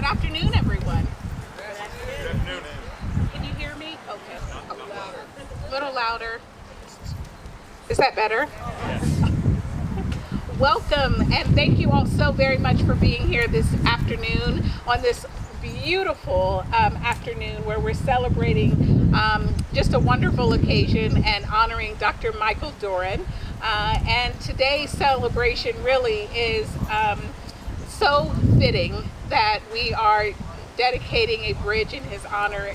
Good afternoon, everyone. Good afternoon. Can you hear me? Okay. A little louder. Is that better? Yes. Welcome, and thank you all so very much for being here this afternoon on this beautiful afternoon where we're celebrating just a wonderful occasion and honoring Dr. Michael Doran. And today's celebration really is so fitting that we are dedicating a bridge in his honor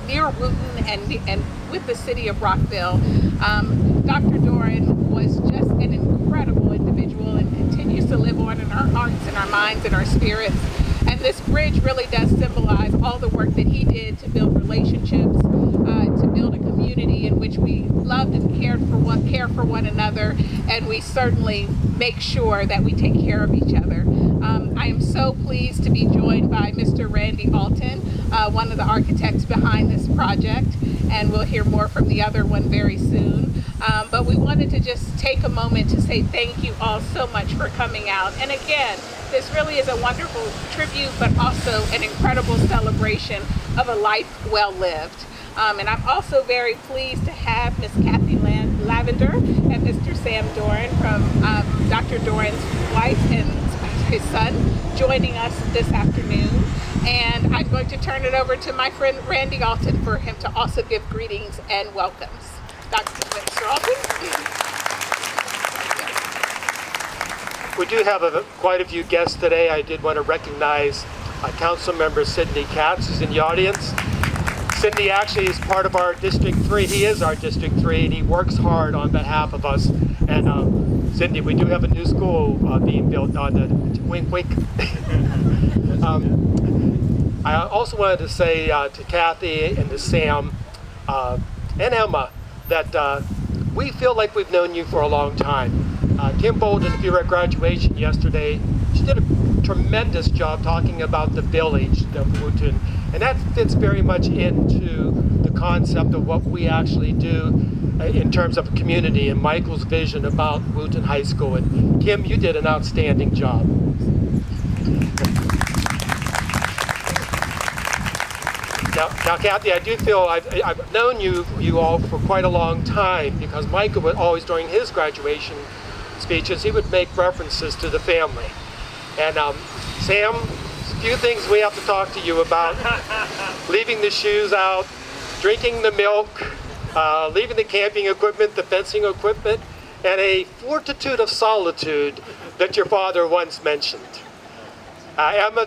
near Wootton and with the city of Rockville. Dr. Doran was just an incredible individual and continues to live on in our hearts and our minds and our spirits. And this bridge really does symbolize all the work that he did to build relationships, to build a community in which we loved and care for one another, and we certainly make sure that we take care of each other. I am so pleased to be joined by Mr. Randy Alton, one of the architects behind this project, and we'll hear more from the other one very soon. But we wanted to just take a moment to say thank you all so much for coming out. And again, this really is a wonderful tribute, but also an incredible celebration of a life well lived. And I'm also very pleased to have Miss Kathy Lavender and Mr. Sam Doran from Dr. Doran's wife and his son joining us this afternoon. And I'm going to turn it over to my friend Randy Alton for him to also give greetings and welcomes. Mr. Alton? We do have quite a few guests today. I did want to recognize Council Member Sidney Katz, who's in the audience. Sidney actually is part of our District 3. He is our District 3, and he works hard on behalf of us. And Sidney, we do have a new school being built on the wink wink. I also wanted to say to Kathy and to Sam and Emma that we feel like we've known you for a long time. Kim Bolden, if you were at graduation yesterday, she did a tremendous job talking about the village of Wootton, and that fits very much into the concept of what we actually do in terms of a community and Michael's vision about Wootton High School. And Kim, you did an outstanding job. Now, Kathy, I do feel I've known you all for quite a long time because Michael would always, during his graduation speeches, he would make references to the family. And Sam, a few things we have to talk to you about. Leaving the shoes out, drinking the milk, leaving the camping equipment, the fencing equipment, and a fortitude of solitude that your father once mentioned. Emma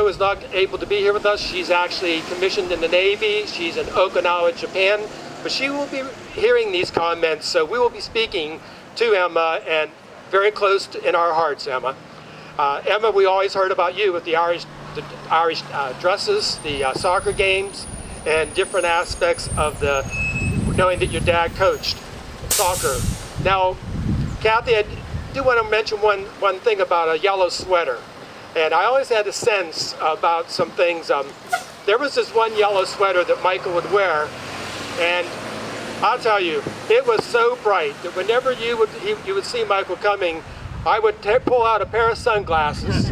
was not able to be here with us. She's actually commissioned in the Navy. She's in Okinawa, Japan. But she will be hearing these comments, so we will be speaking to Emma, and very close in our hearts, Emma. Emma, we always heard about you with the Irish dresses, the soccer games, and different aspects of knowing that your dad coached soccer. Now, Kathy, I do want to mention one thing about a yellow sweater. And I always had a sense about some things. There was this one yellow sweater that Michael would wear, and I'll tell you, it was so bright that whenever you would see Michael coming, I would pull out a pair of sunglasses.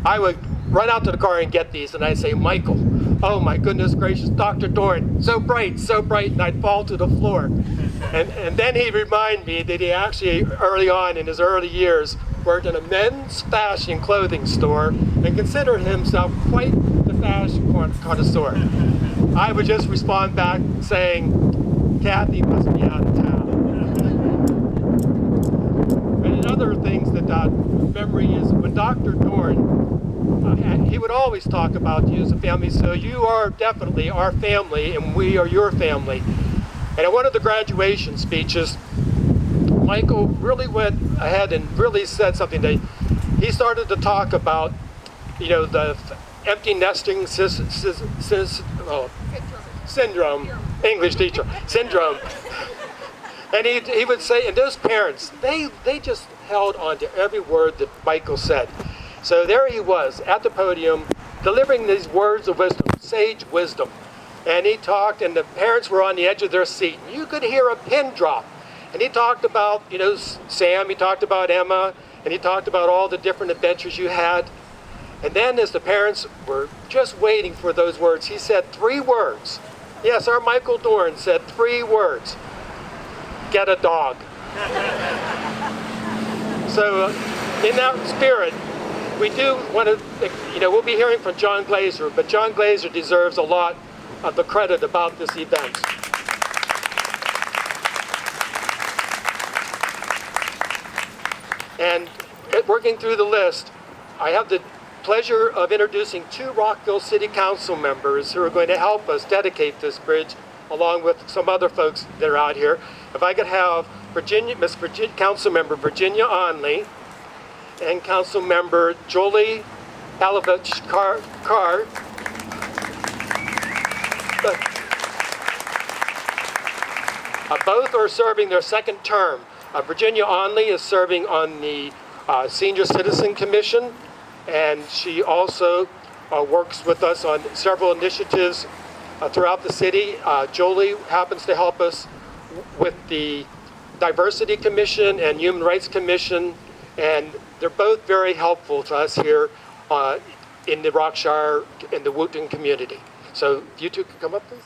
I would run out to the car and get these, and I'd say, Michael, oh my goodness gracious, Dr. Doran, so bright, and I'd fall to the floor. And then he'd remind me that he actually, early on in his early years, worked in a men's fashion clothing store and considered himself quite the fashion connoisseur. I would just respond back saying, Kathy must be out of town. And another things that memory is when Dr. Doran, he would always talk about you as a family, so you are definitely our family and we are your family. And at one of the graduation speeches, Michael really went ahead and really said something that he started to talk about, the empty nesting syndrome, English teacher, syndrome. And he would say, and those parents, they just held on to every word that Michael said. So there he was at the podium, delivering these words of wisdom, sage wisdom. And he talked, and the parents were on the edge of their seat. You could hear a pin drop. And he talked about, Sam, he talked about Emma, and he talked about all the different adventures you had. And then as the parents were just waiting for those words, he said 3 words. Yes, our Michael Doran said 3 words. Get a dog. So in that spirit, we do want to, we'll be hearing from John Glazer, but John Glazer deserves a lot of the credit about this event. And working through the list, I have the pleasure of introducing 2 Rockville City Council members who are going to help us dedicate this bridge, along with some other folks that are out here. If I could have Council Member Virginia Onley and Council Member Jolie Palovich Carr. Both are serving their 2nd term. Virginia Onley is serving on the Senior Citizen Commission, and she also works with us on several initiatives throughout the city. Jolie happens to help us with the Diversity Commission and Human Rights Commission, and they're both very helpful to us here in the Rockshire, in the Wootton community. So if you 2 could come up, please.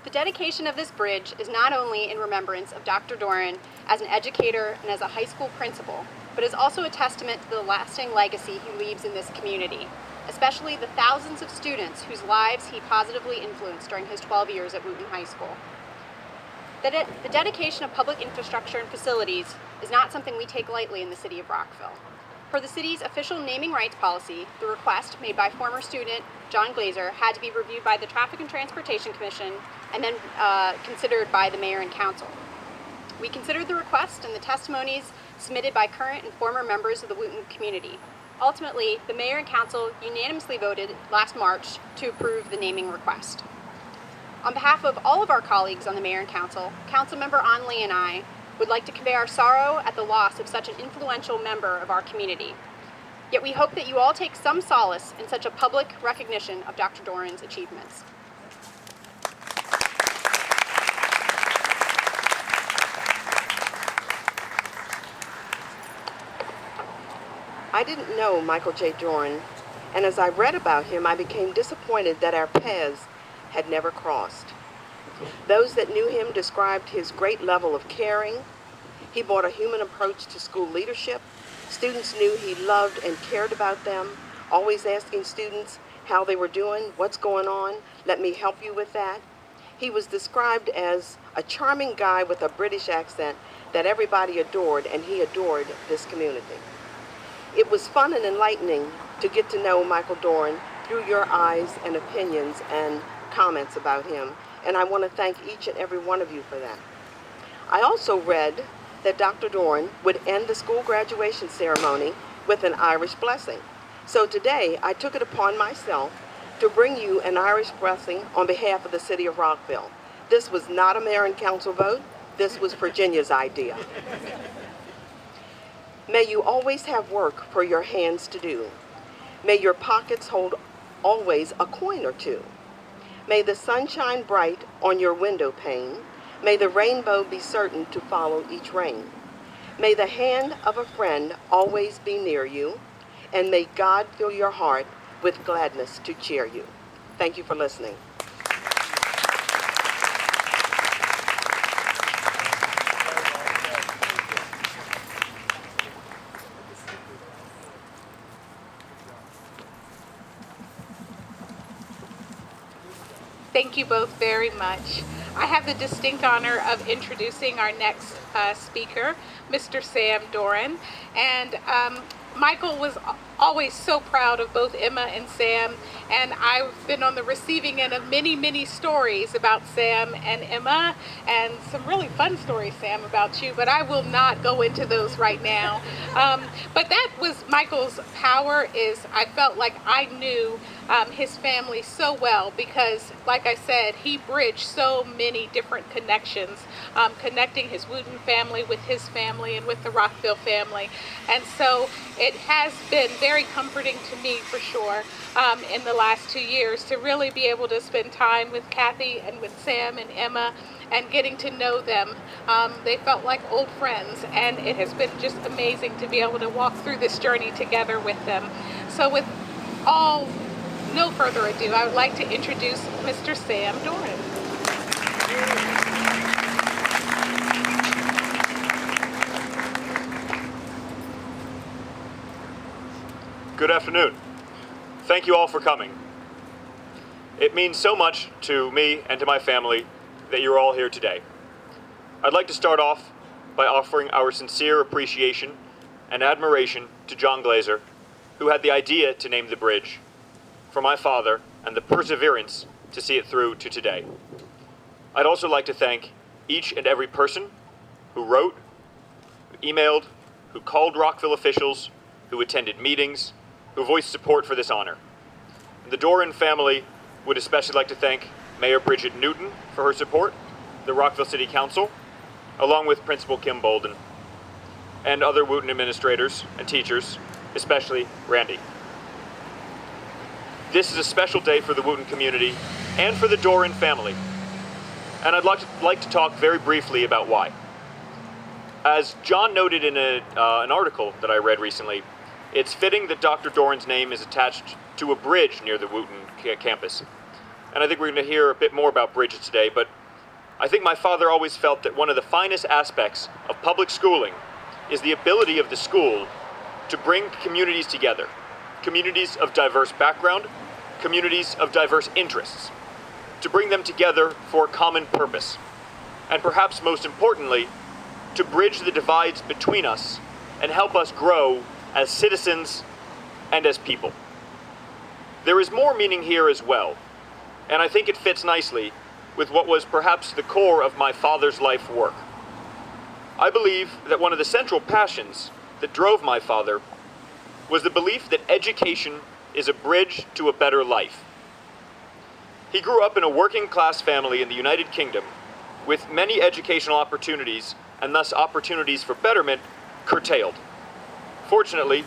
The dedication of this bridge is not only in remembrance of Dr. Doran as an educator and as a high school principal, but is also a testament to the lasting legacy he leaves in this community, especially the thousands of students whose lives he positively influenced during his 12 years at Wootton High School. The dedication of public infrastructure and facilities is not something we take lightly in the city of Rockville. Per the city's official naming rights policy, the request made by former student John Glazer had to be reviewed by the Traffic and Transportation Commission and then considered by the mayor and council. We considered the request and the testimonies submitted by current and former members of the Wootton community. Ultimately, the mayor and council unanimously voted last March to approve the naming request. On behalf of all of our colleagues on the mayor and council, Councilmember Onley and I would like to convey our sorrow at the loss of such an influential member of our community. Yet we hope that you all take some solace in such a public recognition of Dr. Doran's achievements. I didn't know Michael J. Doran, and as I read about him, I became disappointed that our paths had never crossed. Those that knew him described his great level of caring. He brought a human approach to school leadership. Students knew he loved and cared about them, always asking students how they were doing, what's going on, let me help you with that. He was described as a charming guy with a British accent that everybody adored, and he adored this community. It was fun and enlightening to get to know Michael Doran through your eyes and opinions and comments about him, and I want to thank each and every one of you for that. I also read that Dr. Doran would end the school graduation ceremony with an Irish blessing. So today, I took it upon myself to bring you an Irish blessing on behalf of the city of Rockville. This was not a mayor and council vote. This was Virginia's idea. May you always have work for your hands to do. May your pockets hold always a coin or two. May the sun shine bright on your window pane. May the rainbow be certain to follow each rain. May the hand of a friend always be near you, and may God fill your heart with gladness to cheer you. Thank you for listening. Thank you both very much. I have the distinct honor of introducing our next speaker, Mr. Sam Doran. And Michael was always so proud of both Emma and Sam, and I've been on the receiving end of many, many stories about Sam and Emma, and some really fun stories, Sam, about you, but I will not go into those right now. But that was Michael's power, is I felt like I knew his family so well because, like I said, he bridged so many different connections, connecting his Wootton family with his family and with the Rockville family. And so it has been very comforting to me, for sure, in the last 2 years to really be able to spend time with Kathy and with Sam and Emma and getting to know them. They felt like old friends, and it has been just amazing to be able to walk through this journey together with them. So with no further ado, I would like to introduce Mr. Sam Doran. Good afternoon. Thank you all for coming. It means so much to me and to my family that you're all here today. I'd like to start off by offering our sincere appreciation and admiration to John Glazer, who had the idea to name the bridge, for my father and the perseverance to see it through to today. I'd also like to thank each and every person who wrote, who emailed, who called Rockville officials, who attended meetings, who voiced support for this honor. And the Doran family would especially like to thank Mayor Bridget Newton for her support, the Rockville City Council, along with Principal Kim Bolden, and other Wootton administrators and teachers, especially Randy. This is a special day for the Wootton community and for the Doran family, and I'd like to talk very briefly about why. As John noted in an article that I read recently, it's fitting that Dr. Doran's name is attached to a bridge near the Wootton campus. And I think we're going to hear a bit more about bridges today, but I think my father always felt that one of the finest aspects of public schooling is the ability of the school to bring communities together, communities of diverse background, communities of diverse interests, to bring them together for a common purpose, and perhaps most importantly, to bridge the divides between us and help us grow as citizens and as people. There is more meaning here as well, and I think it fits nicely with what was perhaps the core of my father's life work. I believe that one of the central passions that drove my father was the belief that education is a bridge to a better life. He grew up in a working-class family in the United Kingdom with many educational opportunities and thus opportunities for betterment curtailed. Fortunately,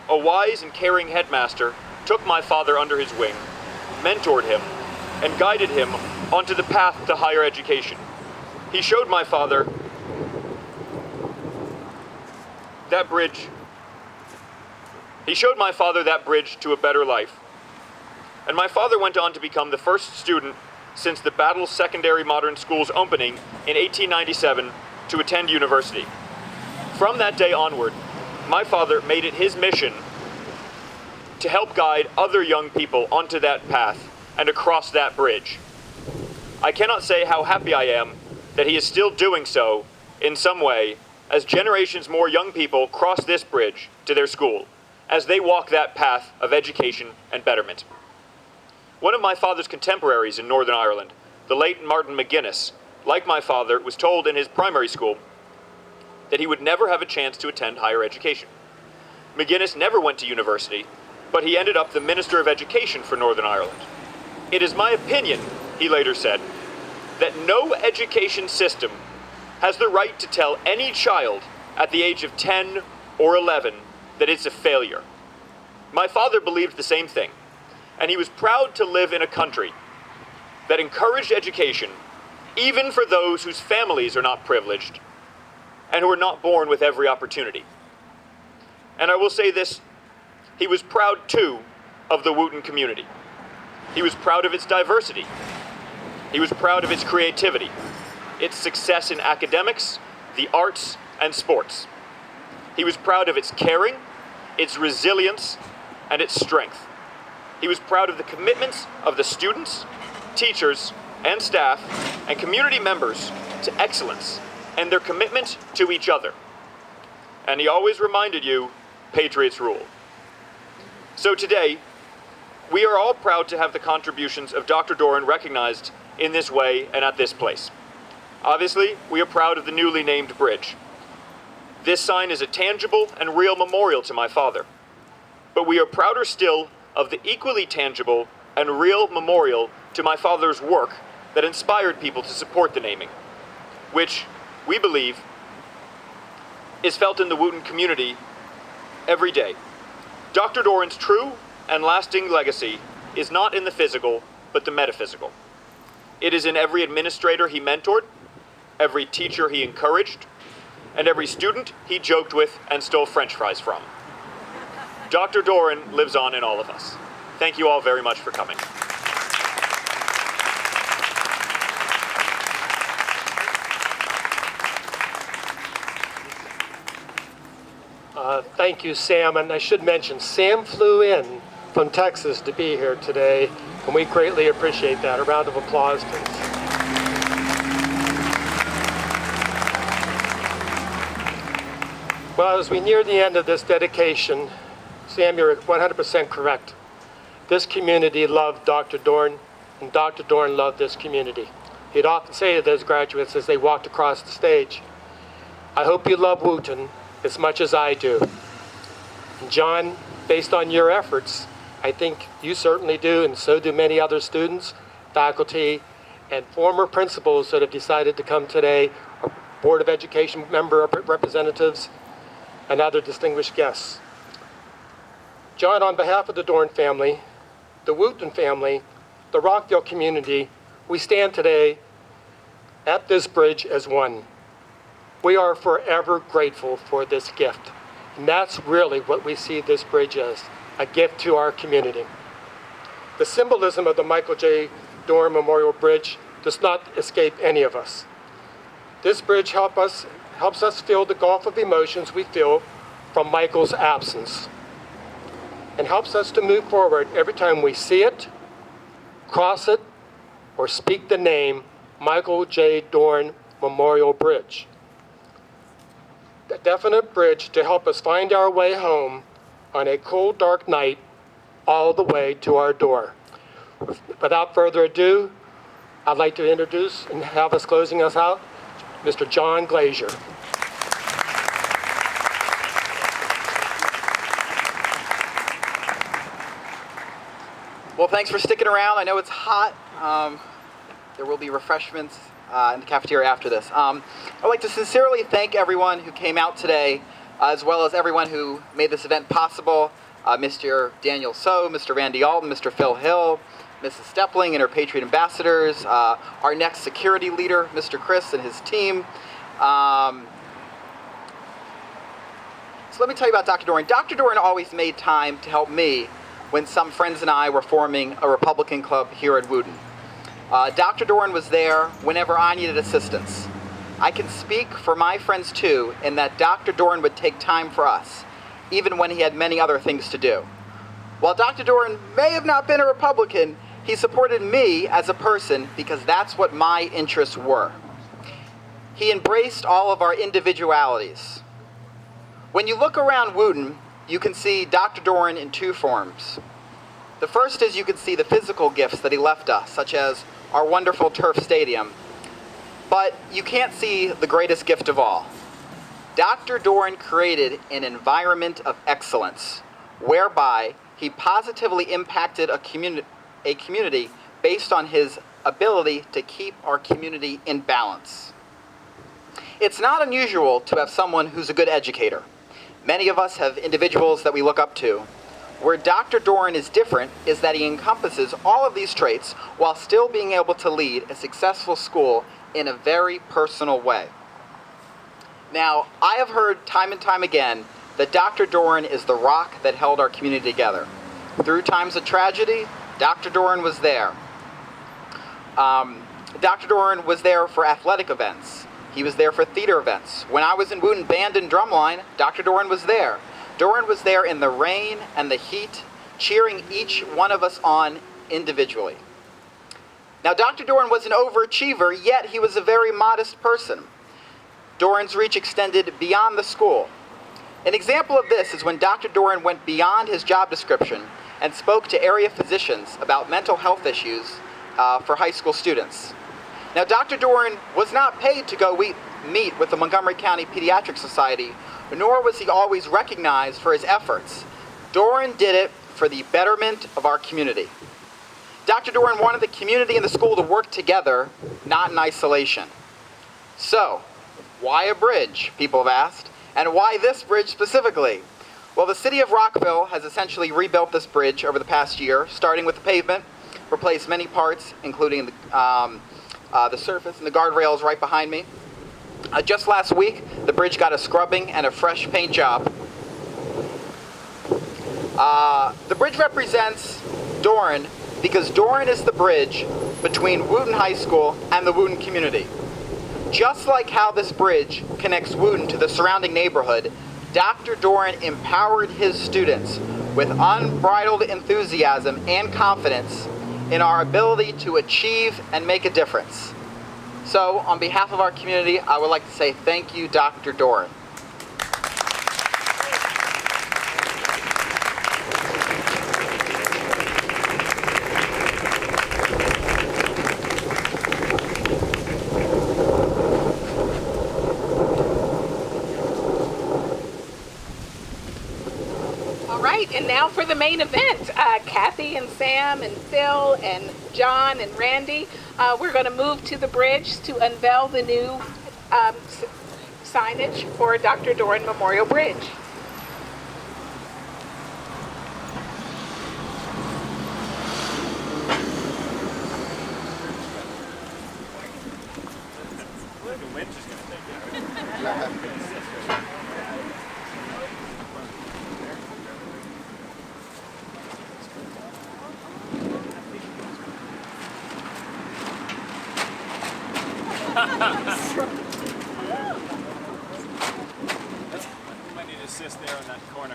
a wise and caring headmaster took my father under his wing, mentored him, and guided him onto the path to higher education. He showed my father that bridge to a better life. And my father went on to become the first student since the Battle Secondary Modern School's opening in 1897 to attend university. From that day onward, my father made it his mission to help guide other young people onto that path and across that bridge. I cannot say how happy I am that he is still doing so in some way as generations more young people cross this bridge to their school, as they walk that path of education and betterment. One of my father's contemporaries in Northern Ireland, the late Martin McGuinness, like my father, was told in his primary school that he would never have a chance to attend higher education. McGuinness never went to university, but he ended up the Minister of Education for Northern Ireland. It is my opinion, he later said, that no education system has the right to tell any child at the age of 10 or 11 that it's a failure. My father believed the same thing, and he was proud to live in a country that encouraged education, even for those whose families are not privileged and who are not born with every opportunity. And I will say this, he was proud too of the Wootton community. He was proud of its diversity. He was proud of its creativity, its success in academics, the arts, and sports. He was proud of its caring, its resilience, and its strength. He was proud of the commitments of the students, teachers, and staff, and community members to excellence and their commitment to each other. And he always reminded you Patriots rule. So today, we are all proud to have the contributions of Dr. Doran recognized in this way and at this place. Obviously, we are proud of the newly named bridge. This sign is a tangible and real memorial to my father. But we are prouder still of the equally tangible and real memorial to my father's work that inspired people to support the naming, which we believe is felt in the Wootton community every day. Dr. Doran's true and lasting legacy is not in the physical, but the metaphysical. It is in every administrator he mentored, every teacher he encouraged, and every student he joked with and stole French fries from. Dr. Doran lives on in all of us. Thank you all very much for coming. Thank you, Sam. And I should mention, Sam flew in from Texas to be here today, and we greatly appreciate that. A round of applause, please. Well, as we near the end of this dedication, Sam, you're 100% correct. This community loved Dr. Doran, and Dr. Doran loved this community. He'd often say to those graduates as they walked across the stage, I hope you love Wootton as much as I do. And John, based on your efforts, I think you certainly do, and so do many other students, faculty, and former principals that have decided to come today, our Board of Education member representatives, and other distinguished guests. John, on behalf of the Doran family, the Wootton family, the Rockdale community, we stand today at this bridge as one. We are forever grateful for this gift. And that's really what we see this bridge as, a gift to our community. The symbolism of the Michael J. Doran Memorial Bridge does not escape any of us. This bridge helps us feel the gulf of emotions we feel from Michael's absence, and helps us to move forward every time we see it, cross it, or speak the name Michael J. Doran Memorial Bridge. A definite bridge to help us find our way home on a cold, dark night all the way to our door. Without further ado, I'd like to introduce and have us closing us out, Mr. John Glazier. Well, thanks for sticking around. I know it's hot. There will be refreshments in the cafeteria after this. I'd like to sincerely thank everyone who came out today, as well as everyone who made this event possible. Mr. Daniel So, Mr. Randy Alton, Mr. Phil Hill, Mrs. Stepling and her Patriot ambassadors, our next security leader, Mr. Chris and his team. So let me tell you about Dr. Doran. Dr. Doran always made time to help me when some friends and I were forming a Republican club here at Wootton. Dr. Doran was there whenever I needed assistance. I can speak for my friends too, in that Dr. Doran would take time for us, even when he had many other things to do. While Dr. Doran may have not been a Republican, he supported me as a person because that's what my interests were. He embraced all of our individualities. When you look around Wootton, you can see Dr. Doran in two forms. The first is you can see the physical gifts that he left us, such as our wonderful turf stadium. But you can't see the greatest gift of all. Dr. Doran created an environment of excellence, whereby he positively impacted a community based on his ability to keep our community in balance. It's not unusual to have someone who's a good educator. Many of us have individuals that we look up to. Where Dr. Doran is different is that he encompasses all of these traits while still being able to lead a successful school in a very personal way. Now, I have heard time and time again that Dr. Doran is the rock that held our community together. Through times of tragedy, Dr. Doran was there. Dr. Doran was there for athletic events. He was there for theater events. When I was in Wootton Band and Drumline, Dr. Doran was there. Doran was there in the rain and the heat, cheering each one of us on individually. Now, Dr. Doran was an overachiever, yet he was a very modest person. Doran's reach extended beyond the school. An example of this is when Dr. Doran went beyond his job description and spoke to area physicians about mental health issues for high school students. Now, Dr. Doran was not paid to go meet with the Montgomery County Pediatric Society, nor was he always recognized for his efforts. Doran did it for the betterment of our community. Dr. Doran wanted the community and the school to work together, not in isolation. So, why a bridge, people have asked, and why this bridge specifically? Well, the city of Rockville has essentially rebuilt this bridge over the past year, starting with the pavement, replaced many parts, including the surface and the guardrails right behind me. Just last week, the bridge got a scrubbing and a fresh paint job. The bridge represents Doran because Doran is the bridge between Wootton High School and the Wootton community. Just like how this bridge connects Wootton to the surrounding neighborhood, Dr. Doran empowered his students with unbridled enthusiasm and confidence in our ability to achieve and make a difference. So, on behalf of our community, I would like to say thank you, Dr. Doran. All right, and now for the main event. Kathy and Sam and Phil and John and Randy, we're going to move to the bridge to unveil the new signage for Dr. Doran Memorial Bridge. Might need assist there in that corner.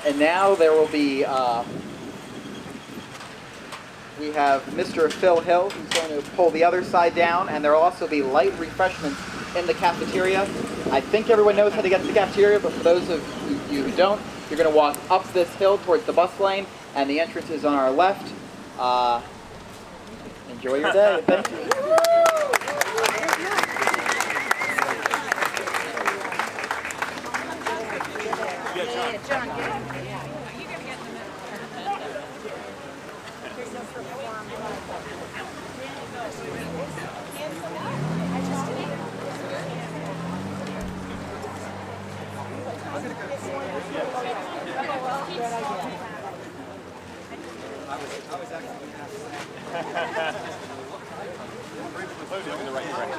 And now there will be, we have Mr. Phil Hill, who's going to pull the other side down, and there will also be light refreshments in the cafeteria. I think everyone knows how to get to the cafeteria, but for those of you who don't, you're going to walk up this hill towards the bus lane, and the entrance is on our left. Enjoy your day. Thank you. Closing in the right direction.